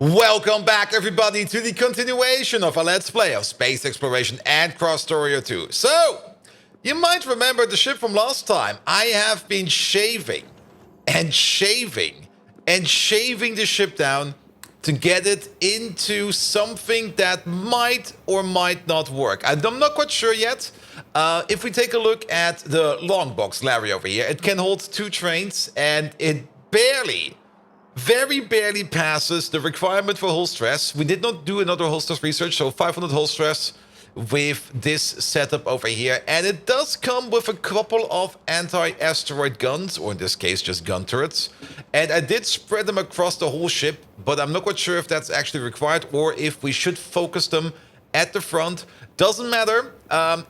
Welcome back, everybody, to the continuation of our Let's Play of Space Exploration and Krastorio 2. So, you might remember the ship from last time. I have been shaving and shaving and shaving the ship down to get it into something that might or might not work. I'm not quite sure yet. If we take a look at the long box Larry over here, it can hold 2 trains and it very barely passes the requirement for hull stress. We did not do another hull stress research, so 500 hull stress with this setup over here. And it does come with a couple of anti-asteroid guns, or in this case, just gun turrets. And I did spread them across the whole ship, but I'm not quite sure if that's actually required or if we should focus them at the front. Doesn't matter.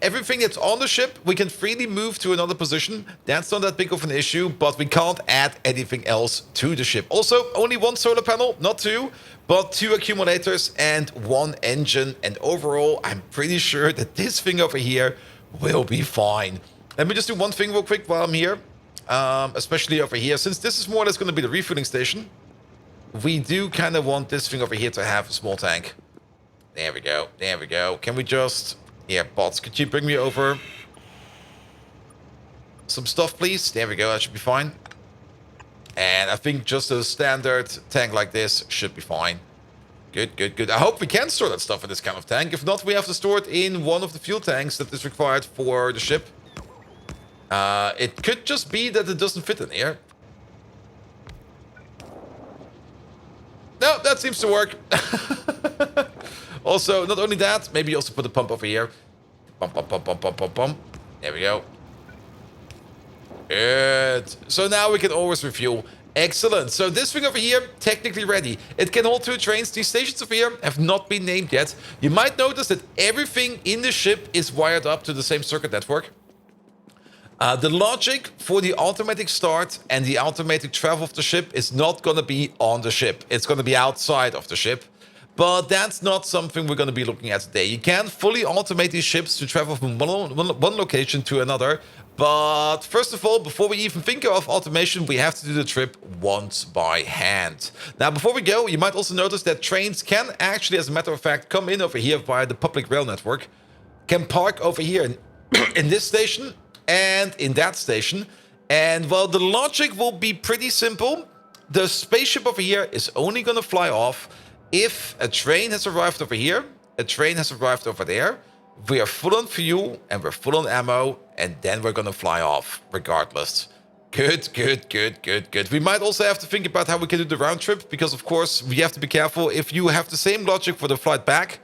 Everything that's on the ship, we can freely move to another position. That's not that big of an issue, but we can't add anything else to the ship. Also, only 1 solar panel, not 2, but 2 accumulators and 1 engine. And overall, I'm pretty sure that this thing over here will be fine. Let me just do one thing real quick while I'm here, especially over here. Since this is more or less going to be the refueling station, we do kind of want this thing over here to have a small tank. There we go. There we go. Can we just... Yeah, bots, could you bring me over some stuff, please? There we go. That should be fine. And I think just a standard tank like this should be fine. Good, good, good. I hope we can store that stuff in this kind of tank. If not, we have to store it in one of the fuel tanks that is required for the ship. It could just be that it doesn't fit in here. No, that seems to work. Also, not only that, maybe also put a pump over here. Pump, pump, pump, pump, pump, pump, pump. There we go. Good. So now we can always refuel. Excellent. So this thing over here, technically ready. It can hold 2 trains. These stations over here have not been named yet. You might notice that everything in the ship is wired up to the same circuit network. The logic for the automatic start and the automatic travel of the ship is not going to be on the ship. It's going to be outside of the ship. But that's not something we're going to be looking at today. You can fully automate these ships to travel from one location to another. But first of all, before we even think of automation, we have to do the trip once by hand. Now, before we go, you might also notice that trains can actually, as a matter of fact, come in over here via the public rail network. Can park over here in this station and in that station. And, well, the logic will be pretty simple. The spaceship over here is only going to fly off if a train has arrived over here, a train has arrived over there, we are full on fuel and we're full on ammo, and then we're going to fly off regardless. Good, good, good, good, good. We might also have to think about how we can do the round trip, because of course we have to be careful. If you have the same logic for the flight back,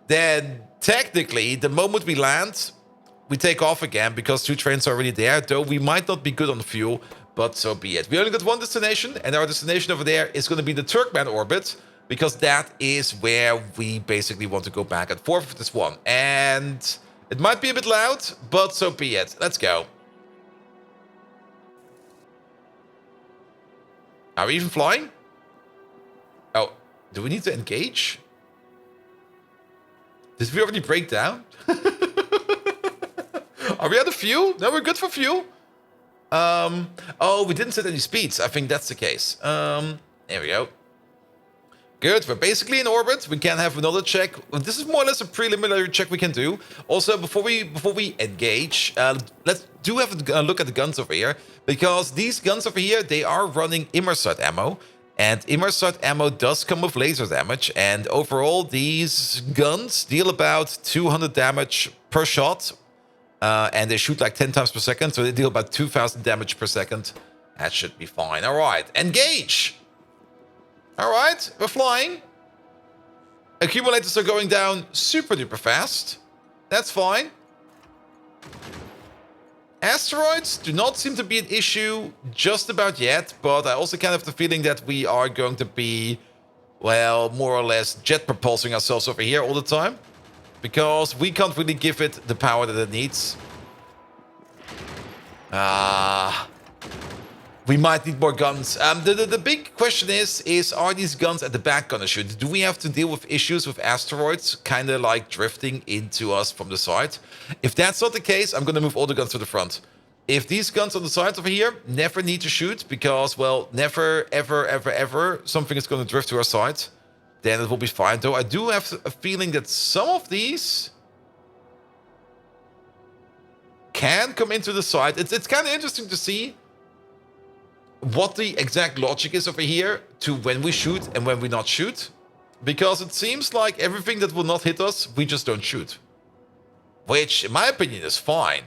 then technically the moment we land, we take off again because 2 trains are already there, though we might not be good on fuel, but so be it. We only got 1 destination, and our destination over there is going to be the Turkmen orbit, because that is where we basically want to go back and forth with this one. And it might be a bit loud, but so be it. Let's go. Are we even flying? Oh, do we need to engage? Did we already break down? Are we out of fuel? No, we're good for fuel. Oh, we didn't set any speeds. I think that's the case. There we go. Good, we're basically in orbit. We can have another check. This is more or less a preliminary check we can do. Also, before we engage, let's have a look at the guns over here, because these guns over here, they are running Immersat ammo, and Immersat ammo does come with laser damage. And overall, these guns deal about 200 damage per shot, and they shoot like 10 times per second, so they deal about 2,000 damage per second. That should be fine. All right, engage. All right, we're flying. Accumulators are going down super duper fast. That's fine. Asteroids do not seem to be an issue just about yet, but I also kind of have the feeling that we are going to be, well, more or less jet propulsing ourselves over here all the time, because we can't really give it the power that it needs. We might need more guns. The big question is are these guns at the back gonna shoot? Do we have to deal with issues with asteroids kind of like drifting into us from the side? If that's not the case, I'm gonna move all the guns to the front. If these guns on the sides over here never need to shoot because, well, never, ever, ever, ever, something is gonna drift to our side, then it will be fine. Though I do have a feeling that some of these can come into the side. It's kind of interesting to see what the exact logic is over here to when we shoot and when we not shoot. Because it seems like everything that will not hit us, we just don't shoot. Which, in my opinion, is fine.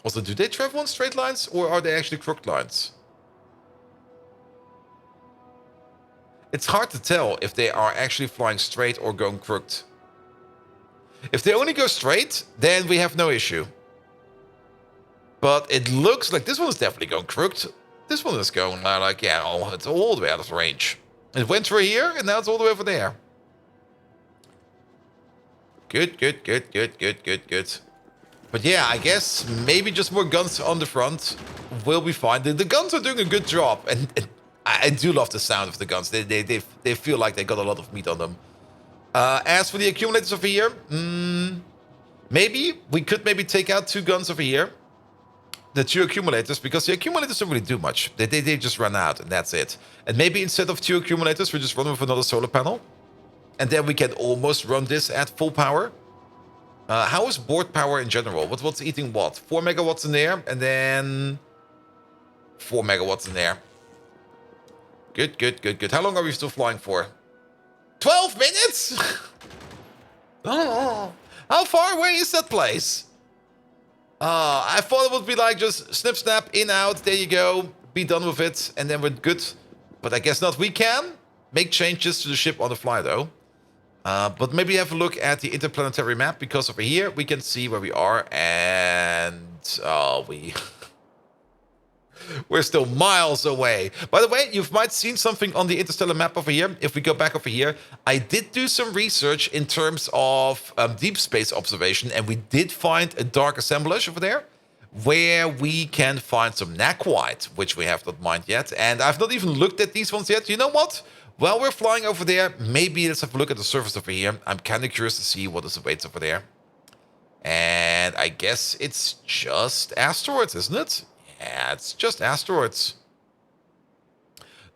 Also, do they travel on straight lines or are they actually crooked lines? It's hard to tell if they are actually flying straight or going crooked. If they only go straight, then we have no issue. But it looks like this one is definitely going crooked. This one is going like, yeah, oh, it's all the way out of range. It went through here, and now it's all the way over there. Good. But yeah, I guess maybe just more guns on the front will be fine. The guns are doing a good job, and I do love the sound of the guns. They feel like they got a lot of meat on them. As for the accumulators over here, maybe we could maybe take out 2 guns over here. The 2 accumulators, because the accumulators don't really do much. They just run out, and that's it. And maybe instead of 2 accumulators, we just run with another solar panel. And then we can almost run this at full power. How is board power in general? What's eating what? 4 megawatts in there, and then 4 megawatts in there. Good. How long are we still flying for? 12 minutes? Oh, how far away is that place? I thought it would be like just snip, snap, in, out, there you go, be done with it, and then we're good. But I guess not. We can make changes to the ship on the fly, though. But maybe have a look at the interplanetary map, because over here we can see where we are, and we're still miles away. By the way, you might have seen something on the interstellar map over here. If we go back over here, I did do some research in terms of deep space observation, and we did find a dark assemblage over there where we can find some Naquite, which we have not mined yet. And I've not even looked at these ones yet. You know what? While we're flying over there, maybe let's have a look at the surface over here. I'm kind of curious to see what is awaits over there. And I guess it's just asteroids, isn't it? Yeah, it's just asteroids.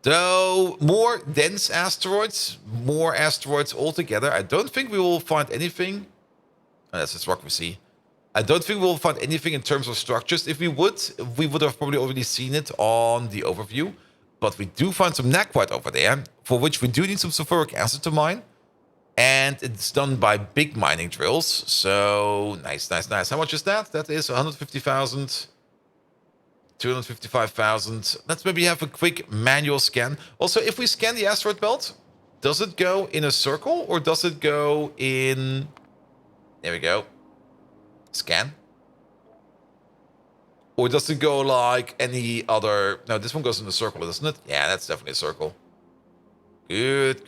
Though more dense asteroids, more asteroids altogether. I don't think we will find anything. Oh, that's just rock we see. I don't think we'll find anything in terms of structures. If we would have probably already seen it on the overview. But we do find some Naquite over there, for which we do need some sulfuric acid to mine. And it's done by big mining drills. So, nice. How much is that? That is 150,000. 255,000. Let's maybe have a quick manual scan. Also, if we scan the asteroid belt, does it go in a circle or does it go in... There we go. Scan. Or does it go like any other... No, this one goes in a circle, doesn't it? Yeah, that's definitely a circle. Good.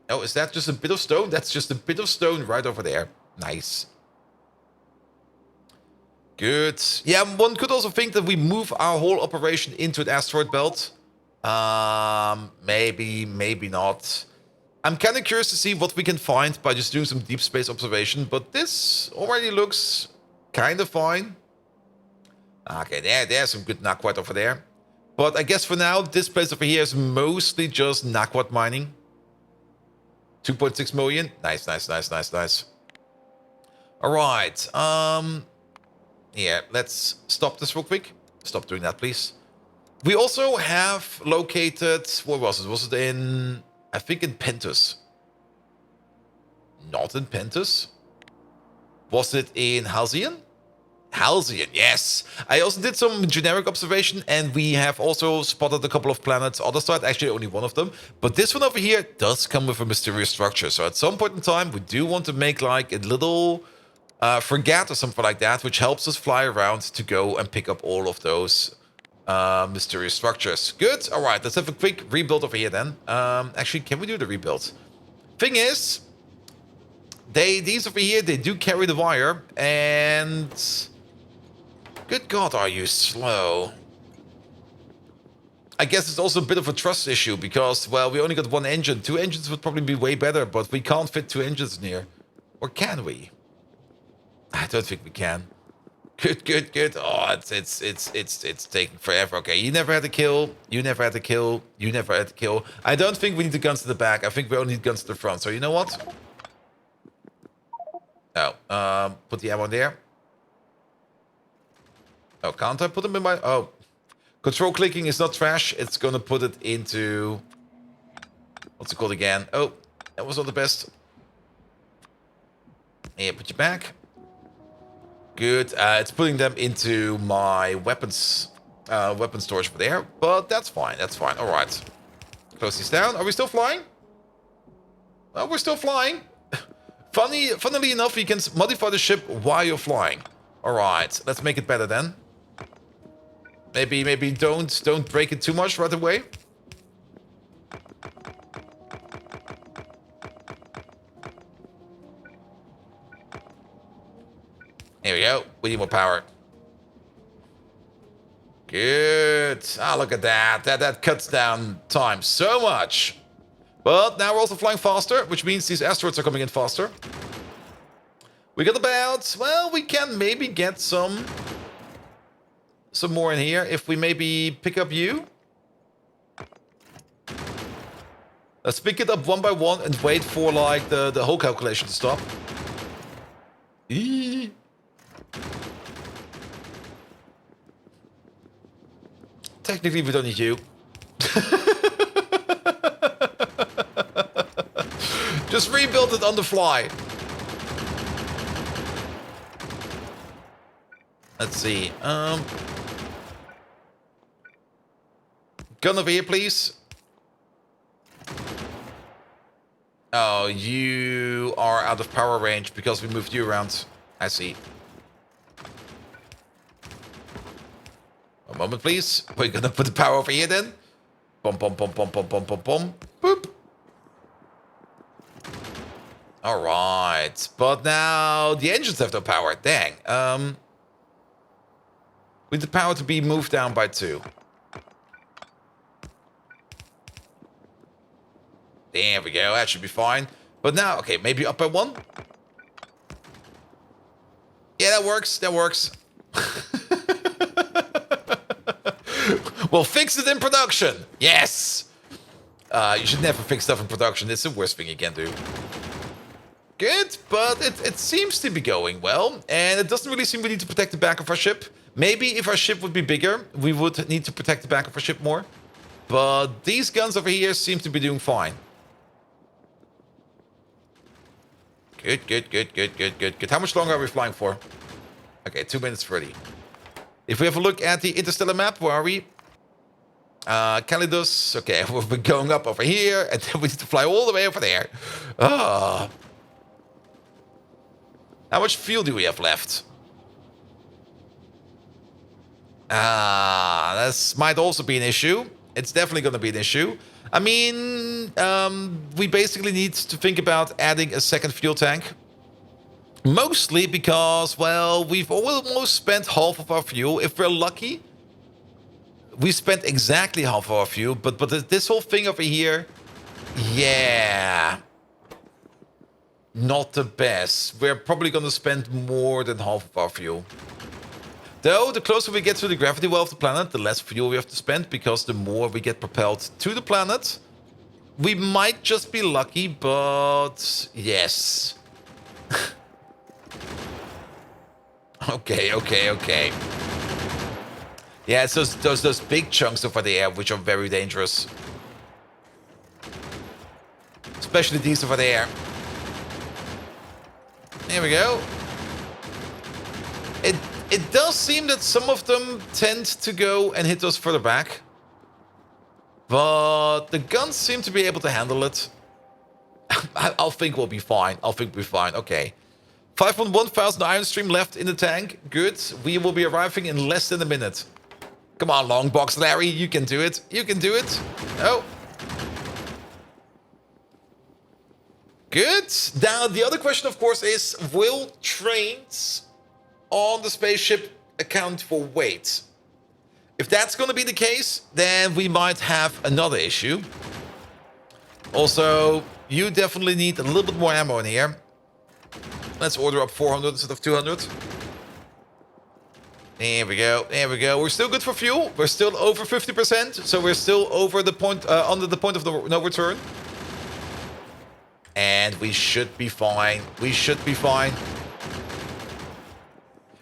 Oh, is that just a bit of stone? That's just a bit of stone right over there. Nice. Good. Yeah, one could also think that we move our whole operation into an asteroid belt. Maybe not. I'm kind of curious to see what we can find by just doing some deep space observation, but this already looks kind of fine. Okay, there's some good Naquite over there. But I guess for now, this place over here is mostly just Naquite mining. 2.6 million. Nice. Alright, yeah, let's stop this real quick. Stop doing that, please. We also have located... Where was it? Was it in... I think in Pentus. Not in Pentus. Was it in Halcyon? Halcyon, yes. I also did some generic observation, and we have also spotted a couple of planets. Other side, actually only one of them. But this one over here does come with a mysterious structure. So at some point in time, we do want to make like a little... frigate or something like that, which helps us fly around to go and pick up all of those mysterious structures. Good. All right, let's have a quick rebuild over here then. Actually, can we do the rebuild? Thing is, these over here, they do carry the wire, and good God, are you slow? I guess it's also a bit of a trust issue because, well, we only got one engine. 2 engines would probably be way better, but we can't fit 2 engines in here. Or can we? I don't think we can. Good, good, good. Oh, it's taking forever. Okay, you never had to kill. You never had to kill. You never had to kill. I don't think we need the guns to the back. I think we only need guns to the front. So you know what? Oh, put the ammo in there. Oh, can't I put them in my... Oh. Control clicking is not trash. It's gonna put it into... What's it called again? Oh, that was not the best. Here, put you back. Good. It's putting them into my weapons storage over there. But that's fine. That's fine. All right. Close these down. Are we still flying? Well, we're still flying. Funnily enough, you can modify the ship while you're flying. All right. Let's make it better then. Maybe don't break it too much right away. Here we go. We need more power. Good. Ah, look at that. That cuts down time so much. But now we're also flying faster, which means these asteroids are coming in faster. We got about... Well, we can maybe get some more in here if we maybe pick up you. Let's pick it up one by one and wait for like the whole calculation to stop. Eee. Technically, we don't need you. Just rebuild it on the fly. Let's see. Gun over here, please. Oh, you are out of power range because we moved you around. I see. A moment, please. We're gonna put the power over here then. Boom, boom, boom, boom, boom, boom, boom, boom. Boop. All right, but now the engines have no power. Dang. With the power to be moved down by 2. There we go. That should be fine. But now, okay, maybe up by 1. Yeah, that works. That works. We'll fix it in production. Yes. You should never fix stuff in production. It's the worst thing you can do. Good, but it seems to be going well. And it doesn't really seem we need to protect the back of our ship. Maybe if our ship would be bigger, we would need to protect the back of our ship more. But these guns over here seem to be doing fine. Good, good, good, good, good, good, good. How much longer are we flying for? Okay, 2 minutes 30. If we have a look at the interstellar map, where are we? Calidus. Okay, we're going up over here, and then we need to fly all the way over there. Ah. How much fuel do we have left? This might also be an issue. It's definitely going to be an issue. I mean, we basically need to think about adding a second fuel tank. Mostly because, well, we've almost spent half of our fuel. If we're lucky, we spent exactly half of our fuel. But this whole thing over here, yeah, not the best. We're probably going to spend more than half of our fuel. Though, the closer we get to the gravity well of the planet, the less fuel we have to spend, because the more we get propelled to the planet. We might just be lucky, but yes. Okay. Yeah, it's those big chunks over there which are very dangerous. Especially these over there. There we go. It does seem that some of them tend to go and hit us further back. But the guns seem to be able to handle it. I'll think we'll be fine. Okay. 501,000 iron stream left in the tank. Good. We will be arriving in less than a minute. Come on, long box Larry. You can do it. Oh. Good. Now, the other question, of course, is will trains on the spaceship account for weight? If that's going to be the case, then we might have another issue. Also, you definitely need a little bit more ammo in here. Let's order up 400 instead of 200. There we go. There we go. We're still good for fuel. We're still over 50%. So we're still over the point, under the point of no return. And we should be fine. We should be fine.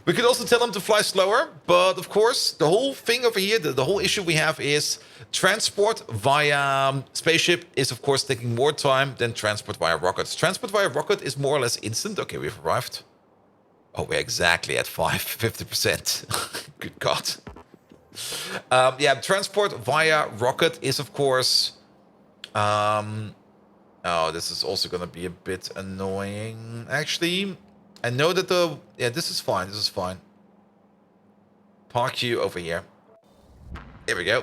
We could also tell them to fly slower, but of course, the whole thing over here, the whole issue we have is transport via spaceship is of course taking more time than transport via rockets. Transport via rocket is more or less instant. Okay, we've arrived. Oh, we're exactly at 50%. Good God. Yeah, transport via rocket is of course... oh, this is also going to be a bit annoying. Actually... I know that the... Yeah, this is fine. This is fine. Park you over here. Here we go.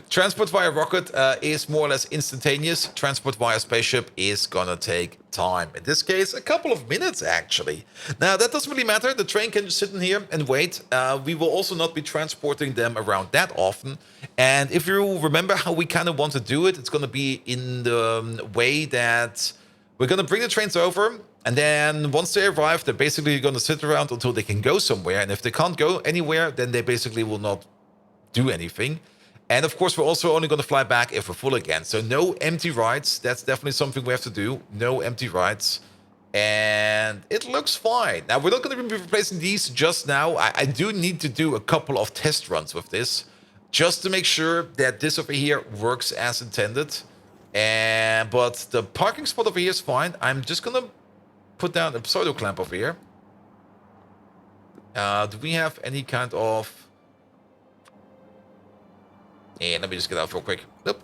Transport via rocket is more or less instantaneous. Transport via spaceship is gonna take time. In this case, a couple of minutes, actually. Now, that doesn't really matter. The train can just sit in here and wait. We will also not be transporting them around that often. And if you remember how we kind of want to do it, it's gonna be in the way that we're gonna bring the trains over. And then once they arrive, they're basically going to sit around until they can go somewhere. And if they can't go anywhere, then they basically will not do anything. And of course, we're also only going to fly back if we're full again. So no empty rides. That's definitely something we have to do. No empty rides. And it looks fine. Now, we're not going to be replacing these just now. I do need to do a couple of test runs with this, just to make sure that this over here works as intended. But the parking spot over here is fine. I'm just going to put down a pseudo clamp over here. Do we have any kind of... Yeah, let me just get out real quick. Nope.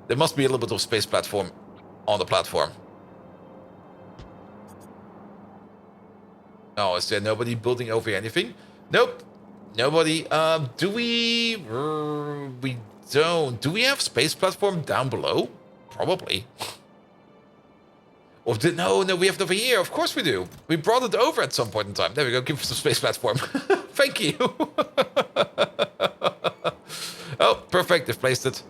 There must be a little bit of space platform on the platform. Oh, is there nobody building over here anything? Nope. Nobody. Do we... we don't. Do we have space platform down below? Probably. No, we have it over here. Of course we do. We brought it over at some point in time. There we go. Give us some space platform. Thank you. Oh, perfect. They've placed it.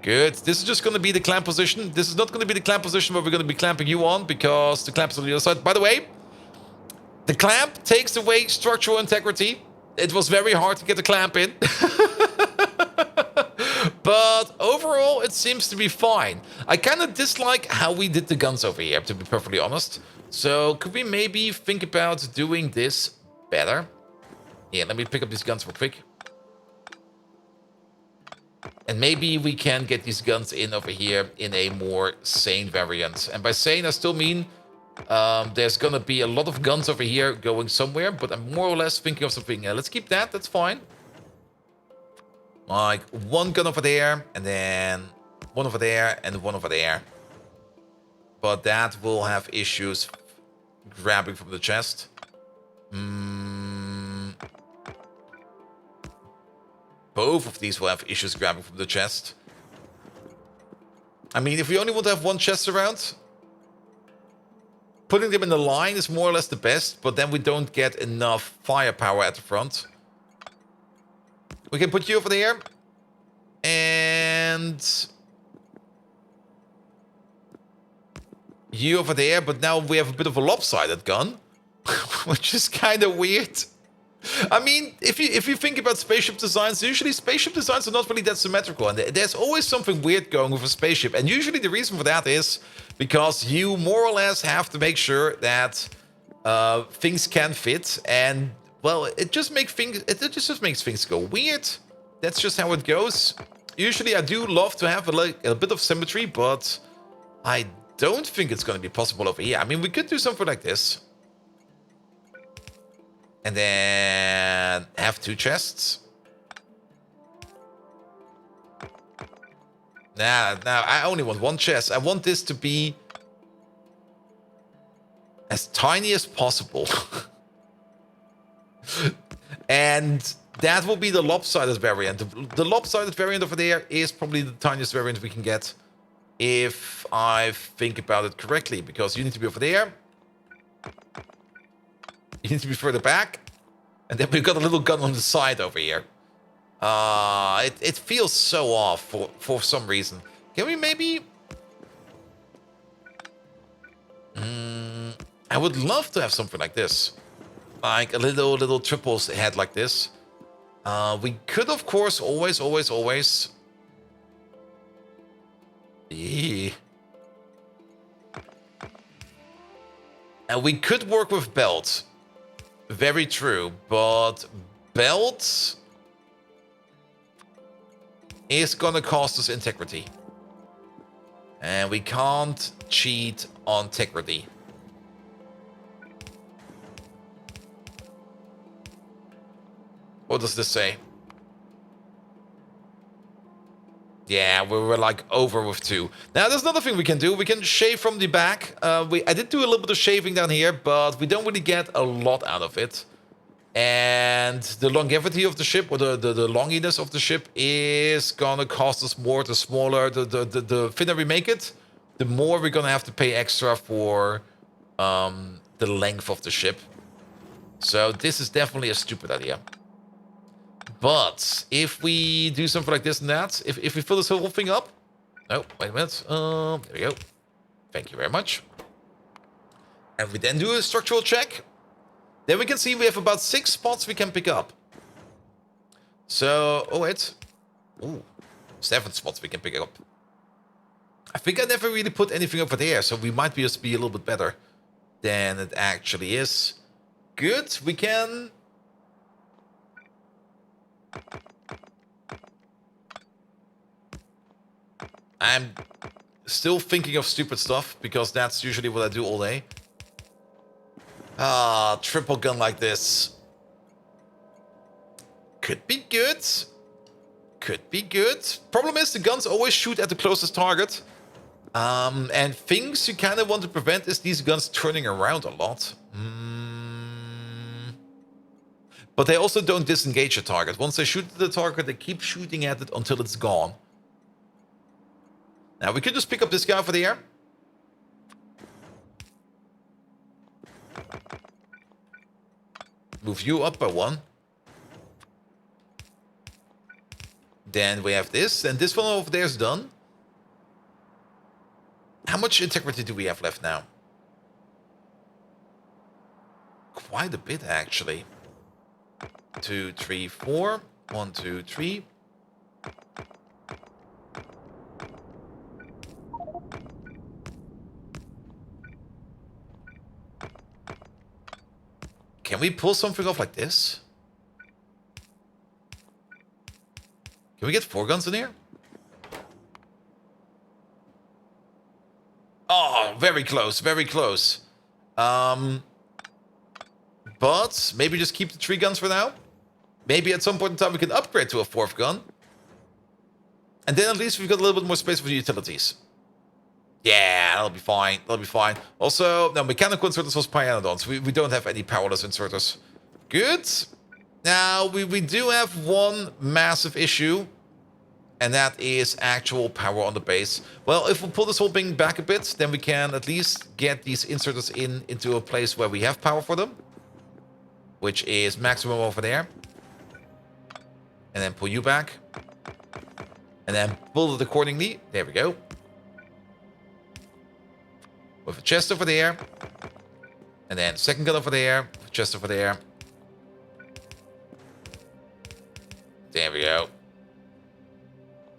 Good. This is just going to be the clamp position. This is not going to be the clamp position where we're going to be clamping you on, because the clamp is on the other side. By the way, the clamp takes away structural integrity. It was very hard to get the clamp in. But overall, it seems to be fine. I kind of dislike how we did the guns over here, to be perfectly honest. So could we maybe think about doing this better? Yeah, let me pick up these guns real quick. And maybe we can get these guns in over here in a more sane variant. And by sane, I still mean there's going to be a lot of guns over here going somewhere. But I'm more or less thinking of something. Let's keep that. That's fine. Like one gun over there, and then one over there, and one over there. But that will have issues grabbing from the chest. Both of these will have issues grabbing from the chest. I mean, if we only want to have one chest around, putting them in the line is more or less the best, but then we don't get enough firepower at the front. We can put you over there. And you over there, but now we have a bit of a lopsided gun, which is kind of weird. I mean, if you think about spaceship designs, usually spaceship designs are not really that symmetrical, and there's always something weird going with a spaceship. And usually the reason for that is because you more or less have to make sure that things can fit, and well, it just makes things go weird. That's just how it goes. Usually I do love to have a bit of symmetry, but I don't think it's going to be possible over here. I mean, we could do something like this. And then have two chests. Nah, I only want one chest. I want this to be as tiny as possible. And that will be the lopsided variant. The lopsided variant over there is probably the tiniest variant we can get, if I think about it correctly, because you need to be over there. You need to be further back. And then we've got a little gun on the side over here. It feels so off for some reason. Can we maybe... I would love to have something like this. Like a little triples head like this. We could, of course, always... Eee. And we could work with belt. Very true, but belt is gonna cost us integrity. And we can't cheat on integrity. What does this say? Yeah, we were like over with 2. Now, there's another thing we can do. We can shave from the back. I did do a little bit of shaving down here, but we don't really get a lot out of it. And the longevity of the ship, or the longiness of the ship, is gonna cost us more. The smaller, the thinner we make it, the more we're gonna have to pay extra for the length of the ship. So this is definitely a stupid idea. But if we do something like this and that, if we fill this whole thing up... No, wait a minute. There we go. Thank you very much. And we then do a structural check. Then we can see we have about 6 spots we can pick up. So, oh wait. Ooh, 7 spots we can pick up. I think I never really put anything over there, so we might just be a little bit better than it actually is. Good, we can... I'm still thinking of stupid stuff, because that's usually what I do all day. Triple gun like this. Could be good. Could be good. Problem is, the guns always shoot at the closest target. And things you kind of want to prevent is these guns turning around a lot. But they also don't disengage a target. Once they shoot at the target, they keep shooting at it until it's gone. Now, we could just pick up this guy over there. Move you up by 1. Then we have this, and this one over there is done. How much integrity do we have left now? Quite a bit, actually. 2, 3, 4. 1, 2, 3. Can we pull something off like this? Can we get 4 guns in here? Oh, very close, very close. But maybe just keep the 3 guns for now. Maybe at some point in time we can upgrade to a 4th gun. And then at least we've got a little bit more space for the utilities. Yeah, that'll be fine. That'll be fine. Also, no, mechanical inserters was Pyanodons. We don't have any powerless inserters. Good. Now, we do have one massive issue. And that is actual power on the base. Well, if we pull this whole thing back a bit, then we can at least get these inserters into a place where we have power for them. Which is maximum over there. And then pull you back. And then pull it accordingly. There we go. With a chest over there. And then second gun over there. With a chest over there. There we go.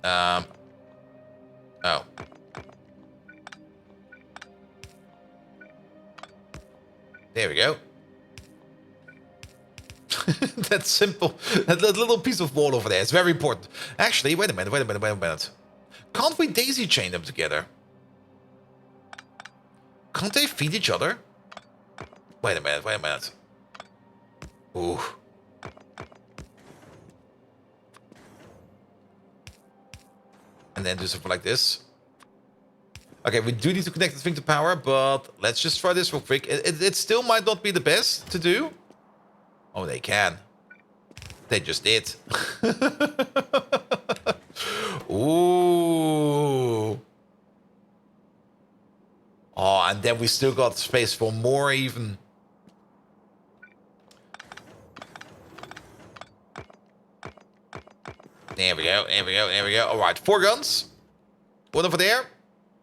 Oh. There we go. That's simple. That little piece of wall over there is very important. Actually, wait a minute. Can't we daisy chain them together? Can't they feed each other? Wait a minute. Ooh. And then do something like this. Okay, we do need to connect the thing to power, but let's just try this real quick. It still might not be the best to do. Oh, they can. They just did. Ooh. Oh, and then we still got space for more even. There we go. All right, 4 guns. 1 over there.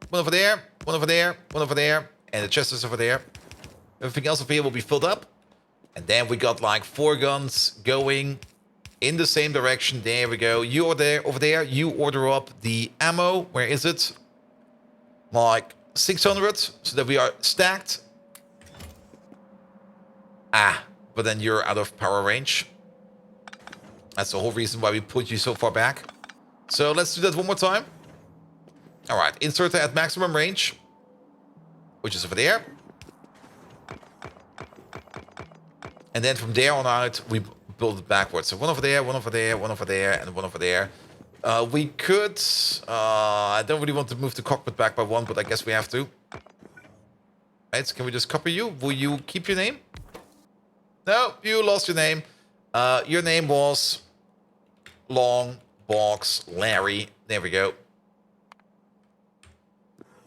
1 over there. 1 over there. 1 over there. And the chest is over there. Everything else over here will be filled up. And then we got like 4 guns going in the same direction. There we go. You are there, over there. You order up the ammo. Where is it? Like 600, so that we are stacked. Ah, but then you're out of power range. That's the whole reason why we put you so far back. So let's do that one more time. All right, insert at maximum range, which is over there. And then from there on out, we build it backwards. So one over there, one over there, one over there, and one over there. We could... I don't really want to move the cockpit back by 1, but I guess we have to. Right, can we just copy you? Will you keep your name? No, you lost your name. Your name was... Long Box Larry. There we go.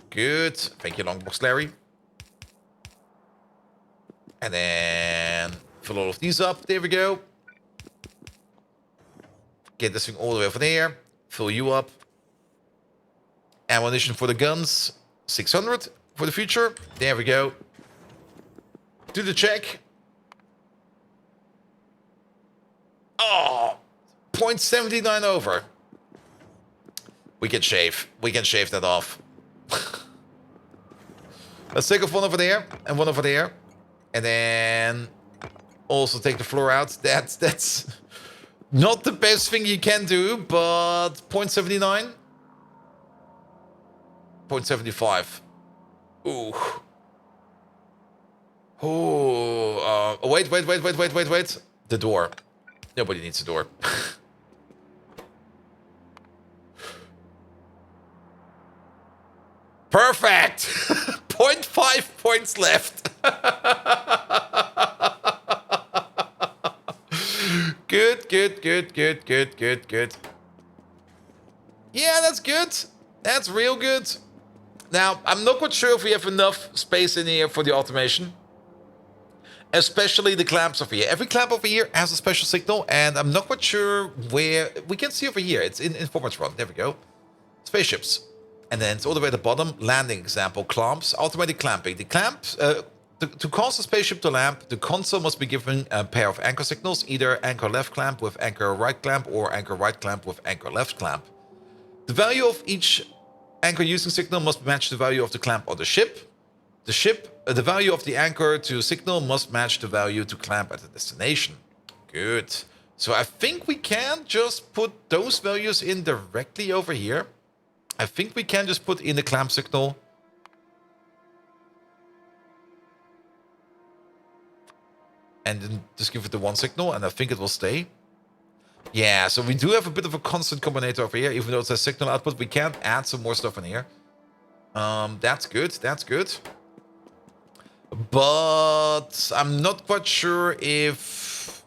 Good. Thank you, Long Box Larry. And then fill all of these up. There we go. Get this thing all the way over there. Fill you up. Ammunition for the guns. 600 for the future. There we go. Do the check. Oh, 0.79 over. We can shave. We can shave that off. Let's take off one over there and one over there. And then also take the floor out. That's not the best thing you can do, but 0.79. 0.75. Ooh. Oh, wait. The door. Nobody needs a door. Perfect! 0.5 points left. Good. Yeah, that's good. That's real good. Now, I'm not quite sure if we have enough space in here for the automation. Especially the clamps over here. Every clamp over here has a special signal, and I'm not quite sure where... We can see over here. It's in Informant's Run. There we go. Spaceships. And then it's all the way at the bottom. Landing example. Clamps. Automatic clamping. The clamps... to cause the spaceship to lamp, the console must be given a pair of anchor signals. Either anchor left clamp with anchor right clamp, or anchor right clamp with anchor left clamp. The value of each anchor using signal must match the value of the clamp on the ship. The value of the anchor to signal must match the value to clamp at the destination. Good. So I think we can just put those values in directly over here. I think we can just put in the clamp signal. And then just give it the one signal, and I think it will stay. Yeah, so we do have a bit of a constant combinator over here. Even though it says signal output, we can add some more stuff in here. That's good. But I'm not quite sure if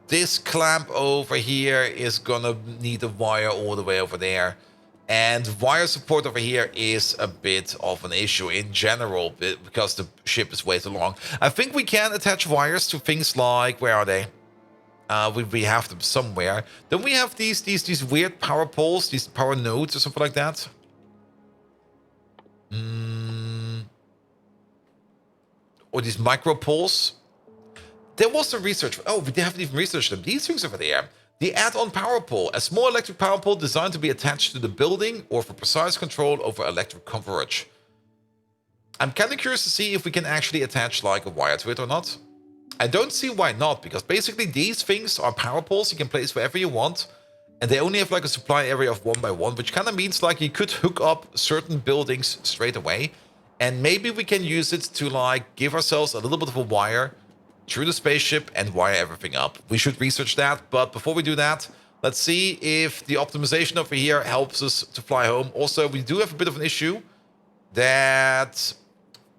this clamp over here is gonna need a wire all the way over there. And wire support over here is a bit of an issue in general, because the ship is way too long. I think we can attach wires to things like, where are they? We have them somewhere. Then we have these weird power poles, these power nodes or something like that. Or these micro poles. There was some research. Oh, we haven't even researched them. These things over there. The add-on power pole. A small electric power pole designed to be attached to the building or for precise control over electric coverage. I'm kind of curious to see if we can actually attach like a wire to it or not. I don't see why not, because basically these things are power poles you can place wherever you want. And they only have like a supply area of 1 by 1, which kind of means like you could hook up certain buildings straight away. And maybe we can use it to like give ourselves a little bit of a wire through the spaceship and wire everything up. We should research that, but before we do that, let's see if the optimization over here helps us to fly home. Also, we do have a bit of an issue that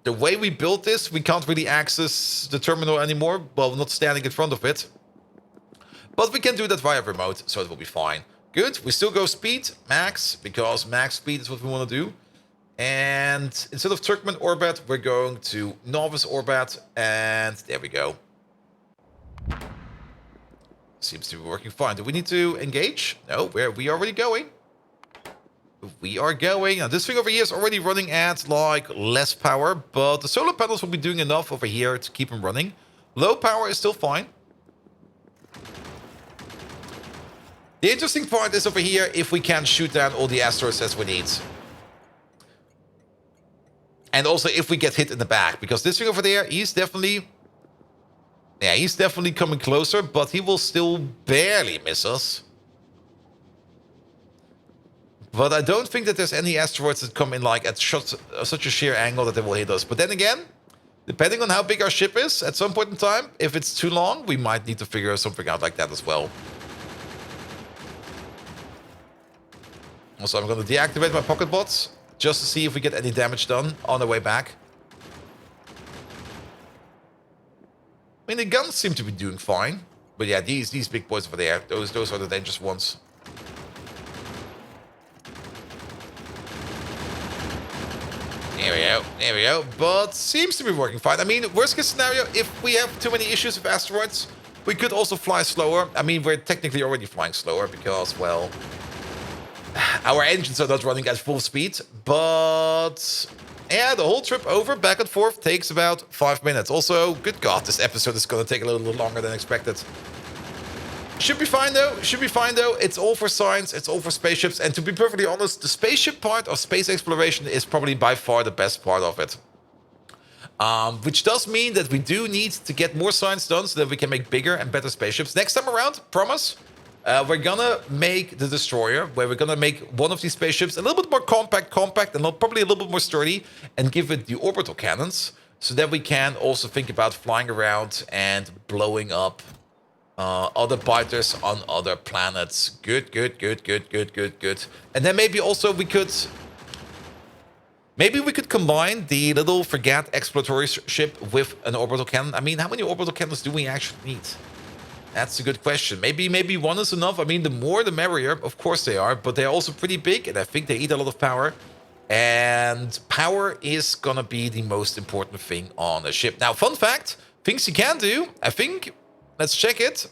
the way we built this, we can't really access the terminal anymore. Well, not standing in front of it. But we can do that via remote, so it will be fine. Good, we still go speed, max, because max speed is what we want to do. And instead of Turkmen orbit, we're going to novice orbit, and there we go. Seems to be working fine. Do we need to engage? No, we are already going. we are going. Now, this thing over here is already running at, like, less power, but the solar panels will be doing enough over here to keep them running. Low power is still fine. The interesting part is over here if we can shoot down all the asteroids as we need. And also if we get hit in the back, because this thing over there, he's definitely coming closer, but he will still barely miss us. But I don't think that there's any asteroids that come in like at such a sheer angle that they will hit us. But then again, depending on how big our ship is, at some point in time, if it's too long, we might need to figure something out like that as well. Also, I'm going to deactivate my pocket bots, just to see if we get any damage done on the way back. I mean, the guns seem to be doing fine. But yeah, these big boys over there, those are the dangerous ones. There we go. But seems to be working fine. I mean, worst case scenario, if we have too many issues with asteroids, we could also fly slower. I mean, we're technically already flying slower because, well, our engines are not running at full speed. But yeah, the whole trip over, back and forth, takes about 5 minutes. Also, good God, this episode is going to take a little longer than expected. Should be fine though. It's all for science. It's all for spaceships. And to be perfectly honest, the spaceship part of space exploration is probably by far the best part of it. Which does mean that we do need to get more science done so that we can make bigger and better spaceships. Next time around, promise, we're gonna make the destroyer, where we're gonna make one of these spaceships a little bit more compact, and probably a little bit more sturdy, and give it the orbital cannons, so that we can also think about flying around and blowing up other biters on other planets. Good. And then maybe also we could combine the little frigate exploratory ship with an orbital cannon. I mean, how many orbital cannons do we actually need? That's a good question. Maybe one is enough. I mean, the more the merrier. Of course they are, but they're also pretty big, and I think they eat a lot of power. And power is gonna be the most important thing on a ship. Now, fun fact, things you can do, I think. Let's check it.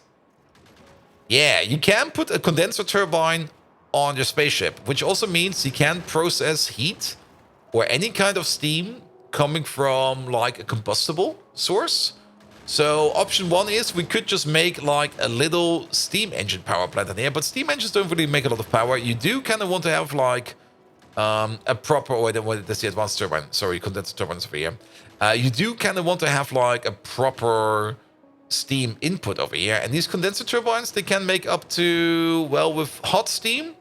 Yeah, you can put a condenser turbine on your spaceship, which also means you can process heat or any kind of steam coming from like a combustible source. So option one is we could just make like a little steam engine power plant in here, but steam engines don't really make a lot of power. You do kind of want to have like a proper, or that's the advanced turbine. Sorry, condenser turbines over here. You do kind of want to have like a proper steam input over here, and these condenser turbines, they can make up to, well, with hot steam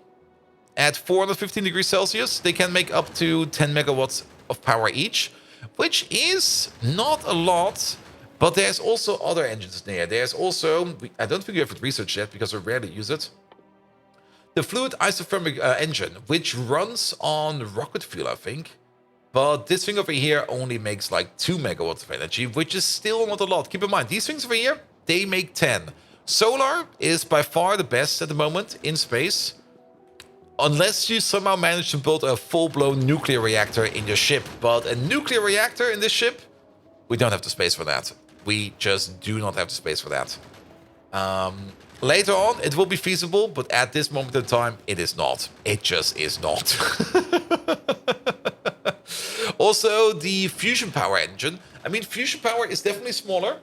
at 415 degrees Celsius, they can make up to 10 megawatts of power each, which is not a lot. But there's also other engines in there. There's also, I don't think we have it researched yet because we rarely use it, the fluid isothermic engine, which runs on rocket fuel, I think. But this thing over here only makes like 2 megawatts of energy, which is still not a lot. Keep in mind, these things over here, they make 10. Solar is by far the best at the moment in space. Unless you somehow manage to build a full-blown nuclear reactor in your ship. But a nuclear reactor in this ship, we don't have the space for that. We just do not have the space for that. Later on, it will be feasible, but at this moment in time, it is not. It just is not. Also, the fusion power engine. I mean, fusion power is definitely smaller.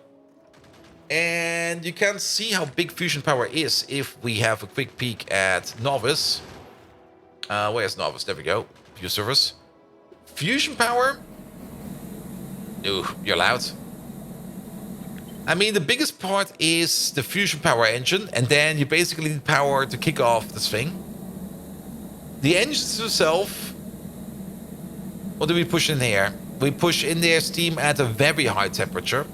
And you can see how big fusion power is if we have a quick peek at Novice. Where's Novice? There we go. View service. Fusion power. Ooh, you're loud. I mean, the biggest part is the fusion power engine, and then you basically need power to kick off this thing. The engines themselves, what do we push in here? We push in there steam at a very high temperature.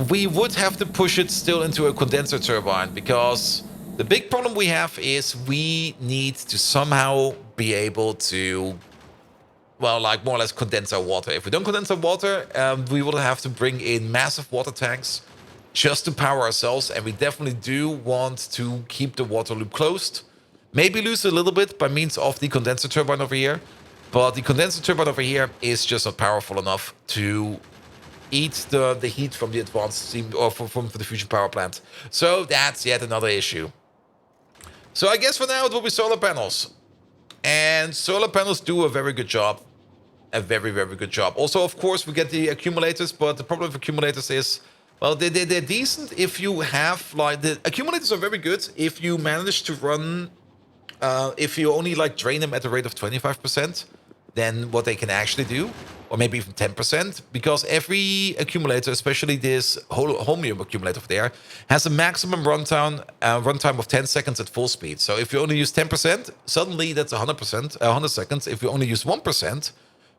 We would have to push it still into a condenser turbine, because the big problem we have is we need to somehow be able to, well, like more or less condense our water. If we don't condense our water, we will have to bring in massive water tanks just to power ourselves. And we definitely do want to keep the water loop closed. Maybe lose a little bit by means of the condenser turbine over here. But the condenser turbine over here is just not powerful enough to eat the heat from the advanced steam, or from the fusion power plant. So that's yet another issue. So I guess for now it will be solar panels. And solar panels do a very good job. A very, very good job. Also, of course, we get the accumulators, but the problem with accumulators is, well, they're decent if you have, like, the accumulators are very good if you manage to run, if you only, like, drain them at a rate of 25%, then what they can actually do, or maybe even 10%, because every accumulator, especially this holmium accumulator over there, has a maximum runtime of 10 seconds at full speed. So if you only use 10%, suddenly that's 100%, 100 seconds. If you only use 1%,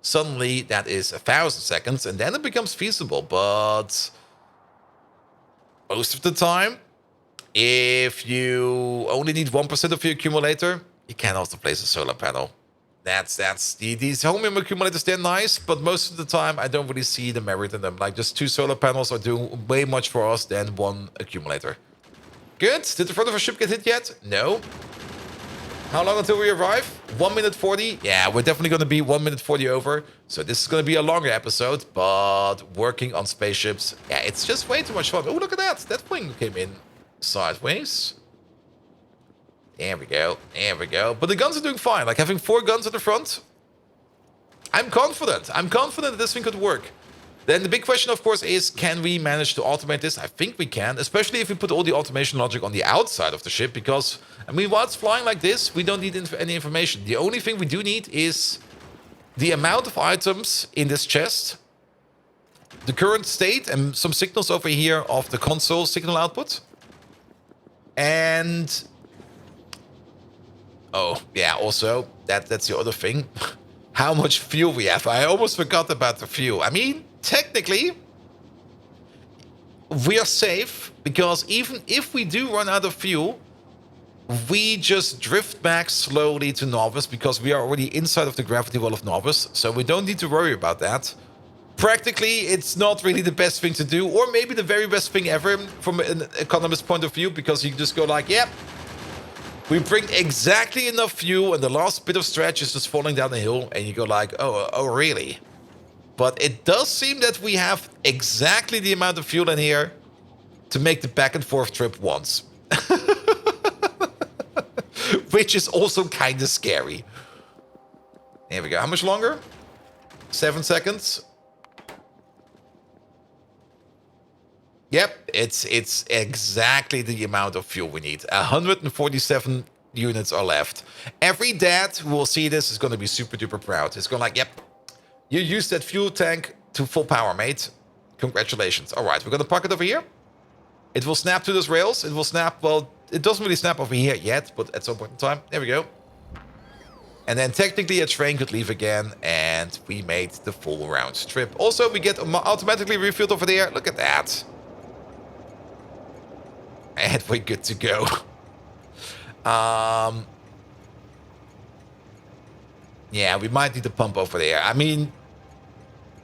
suddenly that is 1,000 seconds, and then it becomes feasible. But most of the time, if you only need 1% of your accumulator, you can also place a solar panel. These holmium accumulators, they're nice, but most of the time I don't really see the merit in them. Like, just 2 solar panels are doing way much for us than 1 accumulator. Good. Did the front of our ship get hit yet? No. How long until we arrive? 1 minute 40? Yeah, we're definitely going to be 1 minute 40 over. So this is going to be a longer episode, but working on spaceships, yeah, it's just way too much fun. Oh, look at that. That wing came in sideways. There we go. There we go. But the guns are doing fine. Like, having 4 guns at the front, I'm confident. I'm confident that this thing could work. Then the big question, of course, is can we manage to automate this? I think we can, especially if we put all the automation logic on the outside of the ship, because, I mean, while it's flying like this, we don't need any information. The only thing we do need is the amount of items in this chest, the current state, and some signals over here of the console signal output. And, oh, yeah, also, that's the other thing. How much fuel we have. I almost forgot about the fuel. I mean, technically, we are safe, because even if we do run out of fuel, we just drift back slowly to Novus, because we are already inside of the gravity well of Novus, so we don't need to worry about that. Practically, it's not really the best thing to do, or maybe the very best thing ever from an economist point of view, because you can just go like, yep, we bring exactly enough fuel, and the last bit of stretch is just falling down the hill, and you go like, oh, really? But it does seem that we have exactly the amount of fuel in here to make the back and forth trip once. Which is also kind of scary. There we go. How much longer? 7 seconds. Yep, it's exactly the amount of fuel we need. 147 units are left. Every dad who will see this is going to be super duper proud. It's going like, yep, you used that fuel tank to full power, mate. Congratulations. All right, we're going to park it over here. It will snap to those rails. It will snap, well, it doesn't really snap over here yet, but at some point in time. There we go. And then technically a train could leave again, and we made the full round trip. Also, we get automatically refueled over there. Look at that. And we're good to go. Yeah, we might need to pump over there. I mean,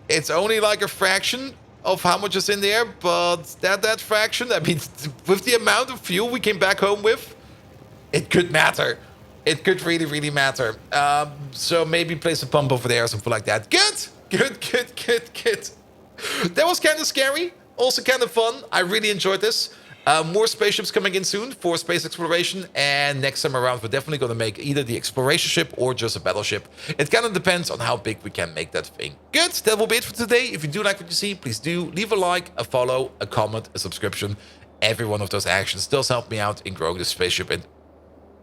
it's only like a fraction of how much is in there, but that fraction, I mean, with the amount of fuel we came back home with, it could matter. It could really, really matter. So maybe place a pump over there or something like that. Good. That was kind of scary. Also kind of fun. I really enjoyed this. More spaceships coming in soon for space exploration, and next time around we're definitely going to make either the exploration ship or just a battleship. It kind of depends on how big we can make that thing. Good, that will be it for today. If you do like what you see, please do leave a like, a follow, a comment, a subscription. Every one of those actions does help me out in growing this spaceship and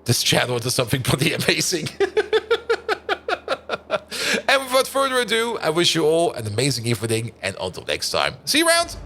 this channel into something pretty amazing. And without further ado, I wish you all an amazing evening, and until next time, see you around!